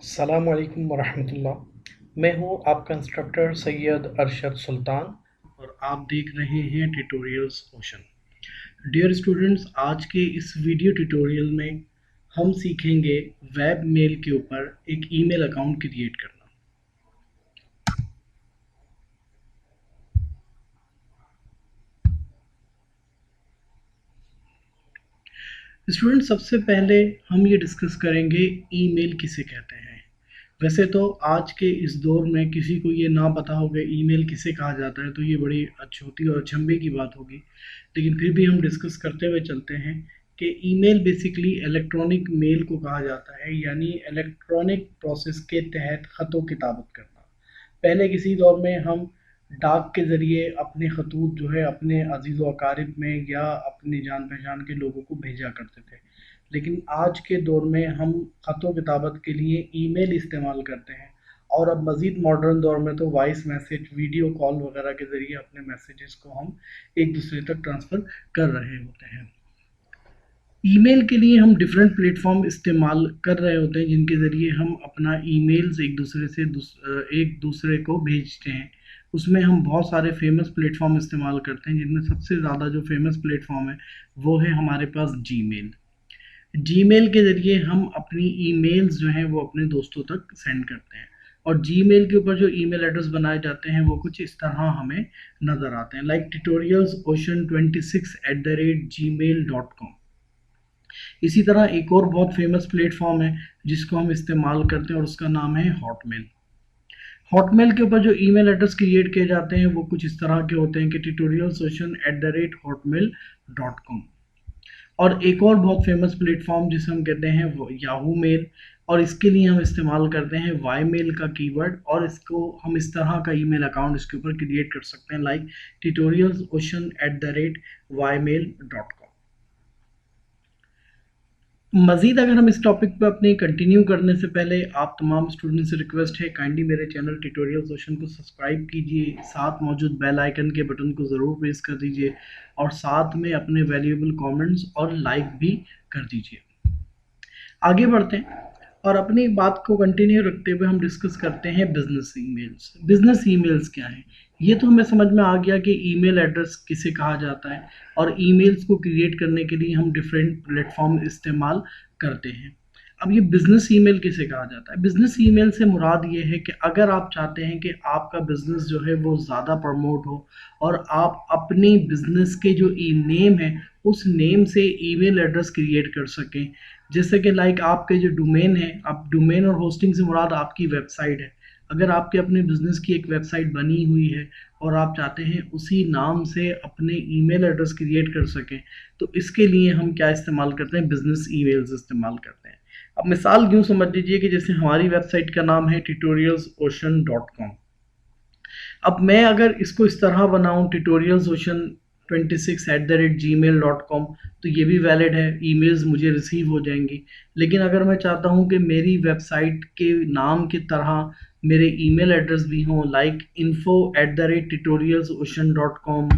अस्सलाम वालेकुम वरहमतुल्लाह। मैं हूँ आपका इंस्ट्रक्टर सैयद अरशद सुल्तान और आप देख रहे हैं ट्यूटोरियल्स ओशन। डियर स्टूडेंट्स, आज के इस वीडियो ट्यूटोरियल में हम सीखेंगे वेब मेल के ऊपर एक ईमेल अकाउंट क्रिएट करना। स्टूडेंट, सबसे पहले हम ये डिस्कस करेंगे ईमेल किसे कहते हैं। वैसे तो आज के इस दौर में किसी को ये ना पता होगा ईमेल किसे कहा जाता है, तो ये बड़ी अछूती और अचंभे की बात होगी, लेकिन फिर भी हम डिस्कस करते हुए चलते हैं कि ईमेल बेसिकली इलेक्ट्रॉनिक मेल को कहा जाता है, यानी इलेक्ट्रॉनिक प्रोसेस के तहत ख़तों किताबत करना। पहले किसी दौर में हम डाक के ज़रिए अपने खतूत जो है अपने अजीज़ व अकारिब में या अपनी जान पहचान के लोगों को भेजा करते थे, लेकिन आज के दौर में हम ख़तों किताबत के लिए ईमेल इस्तेमाल करते हैं। और अब मज़ीद मॉडर्न दौर में तो वॉइस मैसेज, वीडियो कॉल वगैरह के ज़रिए अपने मैसेजेस को हम एक दूसरे तक ट्रांसफ़र कर रहे होते हैं। ईमेल के लिए हम डिफरेंट प्लेटफॉर्म इस्तेमाल कर रहे होते हैं, जिनके ज़रिए हम अपना ईमेल्स एक दूसरे से एक दूसरे को भेजते हैं। उसमें हम बहुत सारे फेमस प्लेटफॉर्म इस्तेमाल करते हैं, जिनमें सबसे ज़्यादा जो फेमस प्लेटफॉर्म है वो है हमारे पास जीमेल। जीमेल के ज़रिए हम अपनी ईमेल्स जो हैं वो अपने दोस्तों तक सेंड करते हैं, और जीमेल के ऊपर जो ईमेल एड्रेस बनाए जाते हैं वो कुछ इस तरह हमें नज़र आते हैं, लाइक ट्यूटोरियल्स ओशन 26@gmail.com। इसी तरह एक और बहुत फेमस प्लेटफॉर्म है जिसको हम इस्तेमाल करते हैं, और उसका नाम है हॉटमेल। हॉटमेल के ऊपर जो ईमेल एड्रेस क्रिएट किए जाते हैं वो कुछ इस तरह के होते हैं कि tutorialsession@hotmail.com। और एक और बहुत फेमस प्लेटफॉर्म जिसे हम कहते हैं वो याहू मेल, और इसके लिए हम इस्तेमाल करते हैं वाई मेल का कीवर्ड, और इसको हम इस तरह का ईमेल अकाउंट इसके ऊपर क्रिएट कर सकते हैं, लाइक tutorialsocean@ymail.com। मज़ीद अगर हम इस टॉपिक पर अपने कंटिन्यू करने से पहले आप तमाम स्टूडेंट से रिक्वेस्ट है, काइंडली मेरे चैनल ट्यूटोरियल सोशन को सब्सक्राइब कीजिए, साथ मौजूद बेल आइकन के बटन को ज़रूर प्रेस कर दीजिए, और साथ में अपने वैल्यूएबल कमेंट्स और लाइक भी कर दीजिए। आगे बढ़ते हैं और अपनी बात को कंटिन्यू रखते हुए हम डिस्कस करते हैं बिजनेस ईमेल्स। बिजनेस ईमेल्स क्या हैं? ये तो हमें समझ में आ गया कि ईमेल एड्रेस किसे कहा जाता है, और ईमेल्स को क्रिएट करने के लिए हम डिफरेंट प्लेटफॉर्म इस्तेमाल करते हैं। अब ये बिजनेस ईमेल किसे कहा जाता है? बिजनेस ईमेल से मुराद ये है कि अगर आप चाहते हैं कि आपका बिजनेस जो है वो ज़्यादा प्रमोट हो, और आप अपनी बिजनेस के जो ई नेम है उस नेम से ईमेल एड्रेस क्रिएट कर सकें, जैसे कि लाइक आपके जो डोमेन है, आप डोमेन और होस्टिंग से मुराद आपकी वेबसाइट है। अगर आपके अपने बिजनेस की एक वेबसाइट बनी हुई है और आप चाहते हैं उसी नाम से अपने ईमेल एड्रेस क्रिएट कर सकें, तो इसके लिए हम क्या इस्तेमाल करते हैं? बिजनेस ईमेल्स इस्तेमाल करते हैं। अब मिसाल यूँ समझ लीजिए कि जैसे हमारी वेबसाइट का नाम है tutorialsocean.com। अब मैं अगर इसको इस तरह बनाऊं tutorialsocean26@gmail.com, तो ये भी वैलिड है, ईमेल्स मुझे रिसीव हो जाएंगी। लेकिन अगर मैं चाहता हूं कि मेरी वेबसाइट के नाम की तरह मेरे ईमेल एड्रेस भी हों, लाइक info@tutorialsocean.com,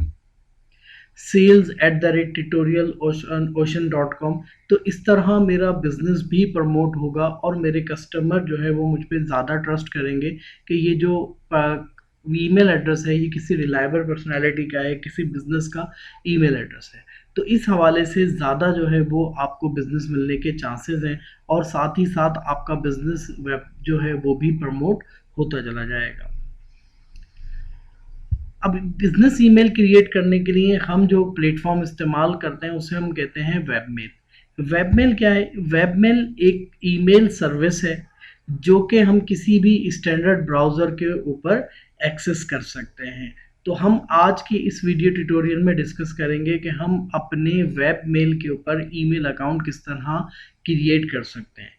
sales@tutorialsocean.com, तो इस तरह मेरा बिजनेस भी प्रमोट होगा और मेरे कस्टमर जो है वो मुझ पर ज़्यादा ट्रस्ट करेंगे कि ये जो ईमेल एड्रेस है ये किसी रिलायबल पर्सनालिटी का है, किसी बिजनेस का ईमेल एड्रेस है। तो इस हवाले से ज़्यादा जो है वो आपको बिजनेस मिलने के चांसेस हैं, और साथ ही साथ आपका बिजनेस वेब जो है वो भी प्रमोट होता चला जाएगा। अब बिजनेस ईमेल क्रिएट करने के लिए हम जो प्लेटफॉर्म इस्तेमाल करते हैं उसे हम कहते हैं वेबमेल। वेबमेल क्या है? वेबमेल एक ईमेल सर्विस है जो कि हम किसी भी स्टैंडर्ड ब्राउज़र के ऊपर एक्सेस कर सकते हैं। तो हम आज की इस वीडियो ट्यूटोरियल में डिस्कस करेंगे कि हम अपने वेब मेल के ऊपर ईमेल अकाउंट किस तरह क्रिएट कर सकते हैं।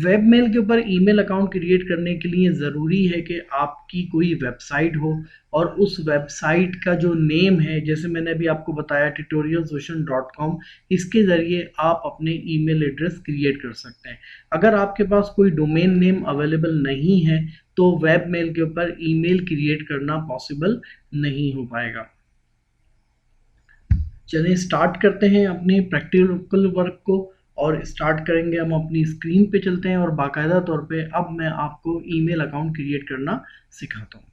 वेब मेल के ऊपर ईमेल अकाउंट क्रिएट करने के लिए ज़रूरी है कि आपकी कोई वेबसाइट हो, और उस वेबसाइट का जो नेम है, जैसे मैंने अभी आपको बताया tutorialsocean.com, इसके ज़रिए आप अपने ईमेल एड्रेस क्रिएट कर सकते हैं। अगर आपके पास कोई डोमेन नेम अवेलेबल नहीं है तो वेब मेल के ऊपर ईमेल क्रिएट करना पॉसिबल नहीं हो पाएगा। चलिए स्टार्ट करते हैं अपने प्रैक्टिकल वर्क को, और स्टार्ट करेंगे। हम अपनी स्क्रीन पे चलते हैं और बाकायदा तौर पे अब मैं आपको ईमेल अकाउंट क्रिएट करना सिखाता हूँ।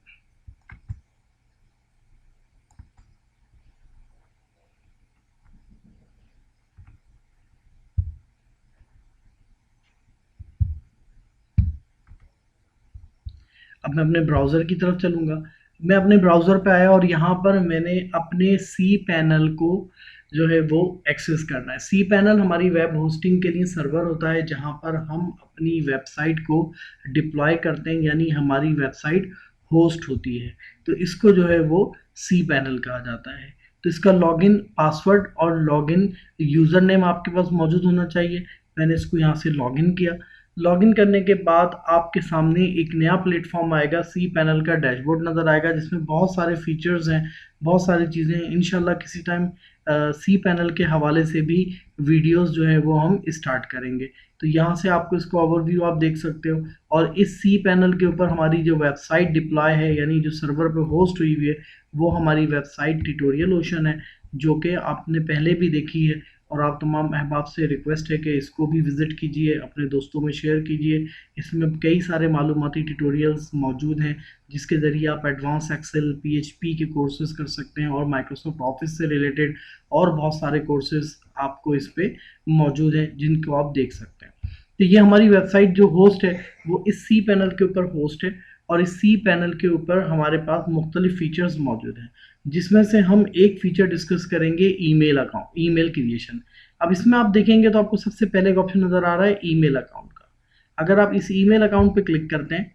अब मैं अपने ब्राउज़र की तरफ चलूँगा। मैं अपने ब्राउज़र पे आया और यहाँ पर मैंने अपने सी पैनल को जो है वो एक्सेस करना है। सी पैनल हमारी वेब होस्टिंग के लिए सर्वर होता है जहाँ पर हम अपनी वेबसाइट को डिप्लॉय करते हैं, यानी हमारी वेबसाइट होस्ट होती है। तो इसको जो है वो सी पैनल कहा जाता है। तो इसका लॉगिन पासवर्ड और लॉगिन यूज़र नेम आपके पास मौजूद होना चाहिए। मैंने इसको यहाँ से लॉगिन किया। लॉगिन करने के बाद आपके सामने एक नया प्लेटफॉर्म आएगा, सी पैनल का डैशबोर्ड नज़र आएगा जिसमें बहुत सारे फीचर्स हैं, बहुत सारी चीज़ें हैं। इंशाल्लाह किसी टाइम सी पैनल के हवाले से भी वीडियोस जो है वो हम स्टार्ट करेंगे। तो यहाँ से आपको इसको ओवरव्यू आप देख सकते हो और इस सी पैनल के ऊपर हमारी जो वेबसाइट डिप्लॉय है, यानी जो सर्वर पे होस्ट हुई हुई है, वो हमारी वेबसाइट ट्यूटोरियल ओशन है, जो कि आपने पहले भी देखी है। और आप तमाम अहबाब से रिक्वेस्ट है कि इसको भी विज़िट कीजिए, अपने दोस्तों में शेयर कीजिए। इसमें कई सारे मालूमाती ट्यूटोरियल्स मौजूद हैं जिसके ज़रिए आप एडवांस एक्सेल, पीएचपी के कोर्सेज़ कर सकते हैं और माइक्रोसॉफ्ट ऑफिस से रिलेटेड और बहुत सारे कोर्सेज़ आपको इस पे मौजूद हैं जिनको आप देख सकते हैं। तो ये हमारी वेबसाइट जो होस्ट है वो इस सी पैनल के ऊपर होस्ट है और इस सी पैनल के ऊपर हमारे पास मुख्तलिफ फीचर्स मौजूद हैं, जिसमें से हम एक फीचर डिस्कस करेंगे, ईमेल अकाउंट, ईमेल क्रिएशन। अब इसमें आप देखेंगे तो आपको सबसे पहले एक ऑप्शन नज़र आ रहा है ईमेल अकाउंट का। अगर आप इस ईमेल अकाउंट पे क्लिक करते हैं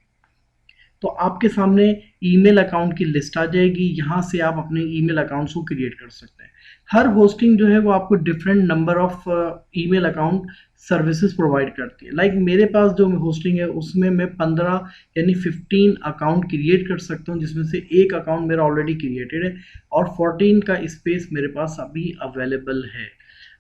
तो आपके सामने ईमेल अकाउंट की लिस्ट आ जाएगी। यहाँ से आप अपने ईमेल अकाउंट्स को क्रिएट कर सकते हैं। हर होस्टिंग जो है वो आपको different number of email account services provide करती है। लाइक मेरे पास जो होस्टिंग है उसमें मैं 15 यानी 15 अकाउंट क्रिएट कर सकता हूँ, जिसमें से एक अकाउंट मेरा ऑलरेडी क्रिएटेड है और 14 का स्पेस मेरे पास अभी अवेलेबल है।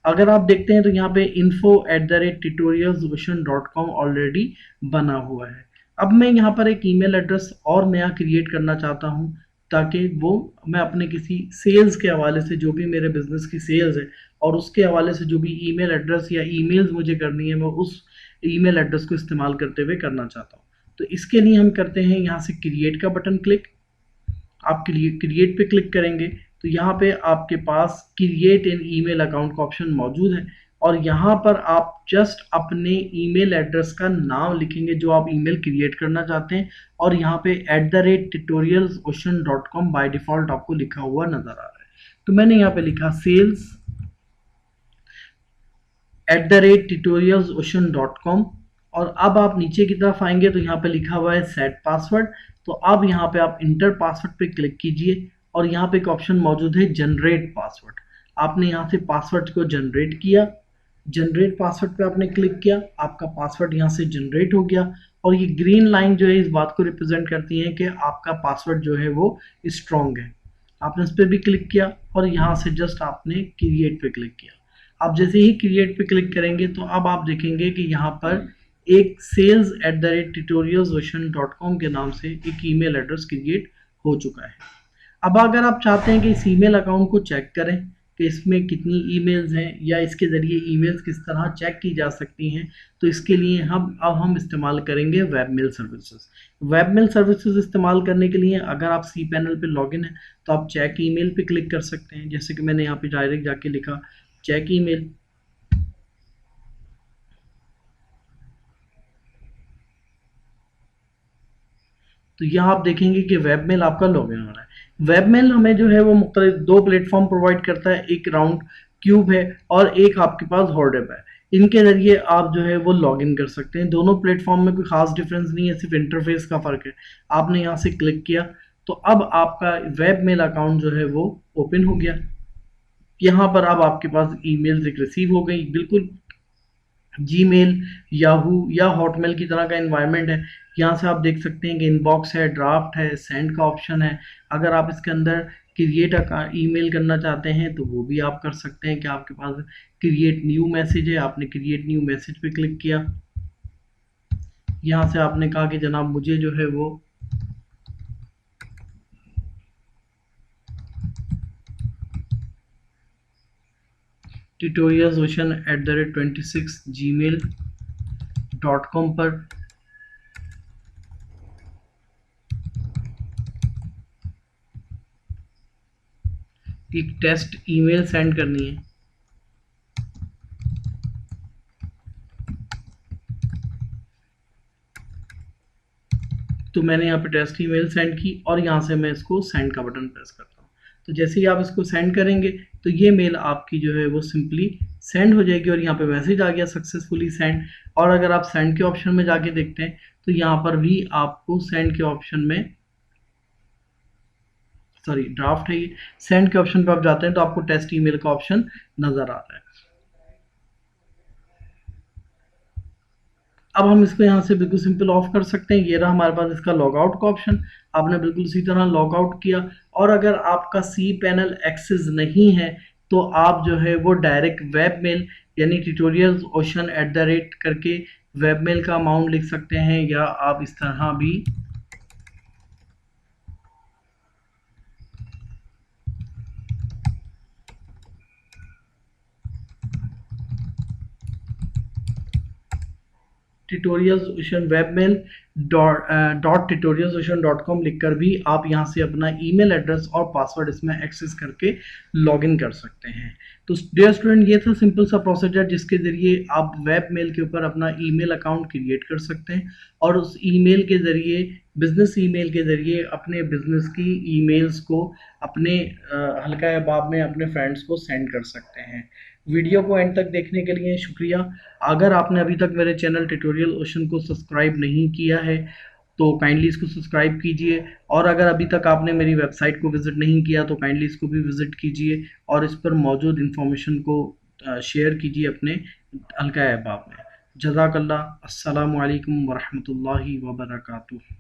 अगर आप देखते हैं तो यहाँ पे info@tutorialsvision.com ऑलरेडी बना हुआ है। अब मैं यहाँ पर एक ईमेल एड्रेस और नया क्रिएट करना चाहता हूँ ताकि वो मैं अपने किसी सेल्स के हवाले से, जो भी मेरे बिजनेस की सेल्स है और उसके हवाले से जो भी ईमेल एड्रेस या ईमेल्स मुझे करनी है, मैं उस ईमेल एड्रेस को इस्तेमाल करते हुए करना चाहता हूँ। तो इसके लिए हम करते हैं यहाँ से क्रिएट का बटन क्लिक। आप क्रिएट पे क्लिक करेंगे तो यहाँ पे आपके पास क्रिएट एन ईमेल अकाउंट का ऑप्शन मौजूद है और यहाँ पर आप जस्ट अपने ईमेल एड्रेस का नाम लिखेंगे जो आप ईमेल क्रिएट करना चाहते हैं और यहाँ पे @tutorialsocean.com बाय डिफ़ॉल्ट आपको लिखा हुआ नज़र आ रहा है। तो मैंने यहाँ पे लिखा सेल्स @tutorialsocean.com और अब आप नीचे की तरफ आएंगे तो यहाँ पे लिखा हुआ है सेट पासवर्ड। तो अब यहाँ पे आप इंटर पासवर्ड पे क्लिक कीजिए और यहाँ पे एक ऑप्शन मौजूद है जनरेट पासवर्ड। आपने यहाँ से पासवर्ड को जनरेट किया, जनरेट पासवर्ड पे आपने क्लिक किया, आपका पासवर्ड यहाँ से जनरेट हो गया और ये ग्रीन लाइन जो है इस बात को रिप्रेजेंट करती है कि आपका पासवर्ड जो है वो स्ट्रॉन्ग है। आपने इस पर भी क्लिक किया और यहाँ से जस्ट आपने क्रिएट पे क्लिक किया। आप जैसे ही क्रिएट पे क्लिक करेंगे तो अब आप देखेंगे कि यहाँ पर एक sales@tutorialsocean.com के नाम से एक ईमेल एड्रेस क्रिएट हो चुका है। अब अगर आप चाहते हैं कि इस ईमेल अकाउंट को चेक करें कि इसमें कितनी ईमेल्स हैं या इसके ज़रिए ईमेल्स किस तरह चेक की जा सकती हैं, तो इसके लिए हम इस्तेमाल करेंगे वेबमेल सर्विसेज। वेबमेल सर्विसेज इस्तेमाल करने के लिए अगर आप सी पैनल पे लॉगिन है तो आप चेक ईमेल पे क्लिक कर सकते हैं। जैसे कि मैंने यहाँ पे डायरेक्ट जाके लिखा चेक ईमेल। तो यहाँ आप देखेंगे कि वेबमेल आपका लॉगिन हो रहा है। वेबमेल हमें जो है वो मुख्तलिफ दो प्लेटफॉर्म प्रोवाइड करता है, एक राउंड क्यूब है और एक आपके पास हॉर्डेब है। इनके ज़रिए आप जो है वो लॉगिन कर सकते हैं। दोनों प्लेटफॉर्म में कोई ख़ास डिफरेंस नहीं है, सिर्फ इंटरफेस का फ़र्क है। आपने यहाँ से क्लिक किया तो अब आपका वेबमेल अकाउंट जो है वो ओपन हो गया। यहाँ पर अब आपके पास ईमेल्स एक रिसीव हो गई, बिल्कुल जीमेल, याहू या हॉटमेल की तरह का एनवायरनमेंट है। यहाँ से आप देख सकते हैं कि इनबॉक्स है, ड्राफ्ट है, सेंड का ऑप्शन है। अगर आप इसके अंदर क्रिएट ईमेल करना चाहते हैं तो वो भी आप कर सकते हैं कि आपके पास क्रिएट न्यू मैसेज है, आपने क्रिएट न्यू मैसेज पे क्लिक किया। यहाँ से आपने कहा कि जनाब मुझे जो है वो tutorialsocean@26gmail.com पर एक टेस्ट ईमेल सेंड करनी है। तो मैंने यहाँ पे टेस्ट ईमेल सेंड की और यहाँ से मैं इसको सेंड का बटन प्रेस करता हूँ। तो जैसे ही आप इसको सेंड करेंगे तो ये मेल आपकी जो है वो सिंपली सेंड हो जाएगी और यहाँ पे मैसेज आ गया सक्सेसफुली सेंड। और अगर आप सेंड के ऑप्शन में जाके देखते हैं तो यहाँ पर भी आपको सेंड के ऑप्शन में, सॉरी ड्राफ्ट है ये, सेंड के ऑप्शन पे आप जाते हैं तो आपको टेस्ट ईमेल का ऑप्शन नजर आता है। अब हम इसको यहाँ से बिल्कुल सिंपल ऑफ कर सकते हैं। ये रहा हमारे पास इसका लॉग आउट का ऑप्शन। आपने बिल्कुल इसी तरह लॉग आउट किया और अगर आपका सी पैनल एक्सेस नहीं है तो आप जो है वो डायरेक्ट वेब मेल यानी ट्यूटोरियल्स ओशन @ करके वेब मेल का अमाउंट लिख सकते हैं, या आप इस तरह भी tutorialsocean.webmail.tutorialsocean.com लिखकर भी आप यहाँ से अपना ईमेल एड्रेस और पासवर्ड इसमें एक्सेस करके लॉगिन कर सकते हैं। तो डियर स्टूडेंट, ये था सिंपल सा प्रोसीजर जिसके ज़रिए आप वेब मेल के ऊपर अपना ईमेल अकाउंट क्रिएट कर सकते हैं और उस ईमेल के ज़रिए, बिजनेस ईमेल के ज़रिए अपने बिजनेस की ईमेल्स को अपने हल्का अहबाब में अपने फ्रेंड्स को सेंड कर सकते हैं। वीडियो को एंड तक देखने के लिए शुक्रिया। अगर आपने अभी तक मेरे चैनल ट्यूटोरियल ओशन को सब्सक्राइब नहीं किया है तो काइंडली इसको सब्सक्राइब कीजिए, और अगर अभी तक आपने मेरी वेबसाइट को विज़िट नहीं किया तो काइंडली इसको भी विज़िट कीजिए और इस पर मौजूद इंफॉर्मेशन को शेयर कीजिए अपने हल्का अहबाब में। जज़ाकल्लाह। अस्सलामु अलैकुम वरहमतुल्लाहि वबरकातुहू।